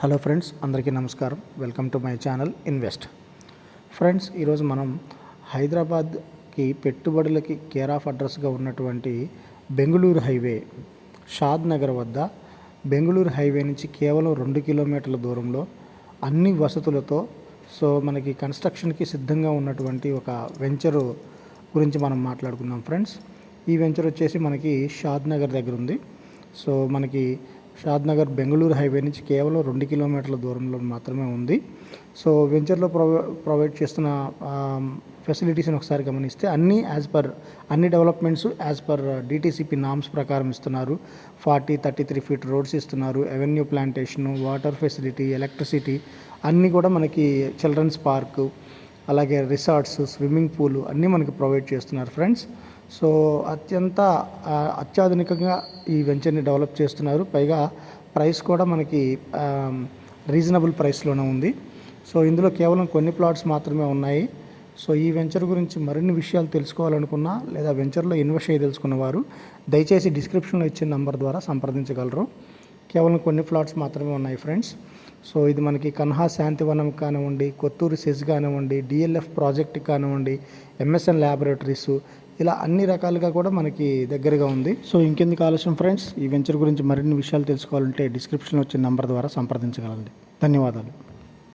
Hello friends, అందరికీ నమస్కారం. Welcome to my channel invest. Friends, ఈరోజు మనం హైదరాబాద్కి పెట్టుబడులకి కేర్ ఆఫ్ అడ్రస్గా ఉన్నటువంటి బెంగళూరు హైవే, షాద్ నగర్ వద్ద బెంగళూరు హైవే నుంచి కేవలం 2 కిలోమీటర్ల దూరంలో అన్ని వసతులతో మనకి కన్స్ట్రక్షన్కి సిద్ధంగా ఉన్నటువంటి ఒక వెంచరు గురించి మనం మాట్లాడుకుందాం. ఫ్రెండ్స్, ఈ వెంచర్ వచ్చేసి మనకి షాద్ నగర్ దగ్గర ఉంది. మనకి షాద్ నగర్ బెంగళూరు హైవే నుంచి కేవలం 2 కిలోమీటర్ల దూరంలో మాత్రమే ఉంది. వెంచర్లో ప్రొవైడ్ చేస్తున్న ఫెసిలిటీస్ని ఒకసారి గమనిస్తే అన్ని developments as per DTCP norms ప్రకారం ఇస్తున్నారు. 33 ఫీట్ రోడ్స్ ఇస్తున్నారు. Avenue plantation, water facility, electricity అన్నీ కూడా మనకి చిల్డ్రన్స్ పార్కు, అలాగే రిసార్ట్స్, స్విమ్మింగ్ పూలు అన్నీ మనకి ప్రొవైడ్ చేస్తున్నారు. ఫ్రెండ్స్, అత్యాధునికంగా ఈ వెంచర్ని డెవలప్ చేస్తున్నారు. పైగా ప్రైస్ కూడా మనకి రీజనబుల్ ప్రైస్లోనే ఉంది. ఇందులో కేవలం కొన్ని ప్లాట్స్ మాత్రమే ఉన్నాయి. ఈ వెంచర్ గురించి మరిన్ని విషయాలు తెలుసుకోవాలనుకున్నా లేదా వెంచర్లో ఇన్వెస్ట్ చేయదలుచుకున్న వారు దయచేసి డిస్క్రిప్షన్లో ఇచ్చిన నంబర్ ద్వారా సంప్రదించగలరు. కేవలం కొన్ని ప్లాట్స్ మాత్రమే ఉన్నాయి. ఫ్రెండ్స్, ఇది మనకి కన్హా శాంతివనం కానివ్వండి, కొత్తూరు సెజ్ కానివ్వండి, డిఎల్ఎఫ్ ప్రాజెక్ట్ కానివ్వండి, ఎంఎస్ఎన్ ల్యాబొరేటరీస్, ఇలా అన్ని రకాలుగా కూడా మనకి దగ్గరగా ఉంది. ఇంకెందుకు ఆలస్యం ఫ్రెండ్స్, ఈ వెంచర్ గురించి మరిన్ని విషయాలు తెలుసుకోవాలంటే డిస్క్రిప్షన్లో వచ్చిన నంబర్ ద్వారా సంప్రదించగలండి. ధన్యవాదాలు.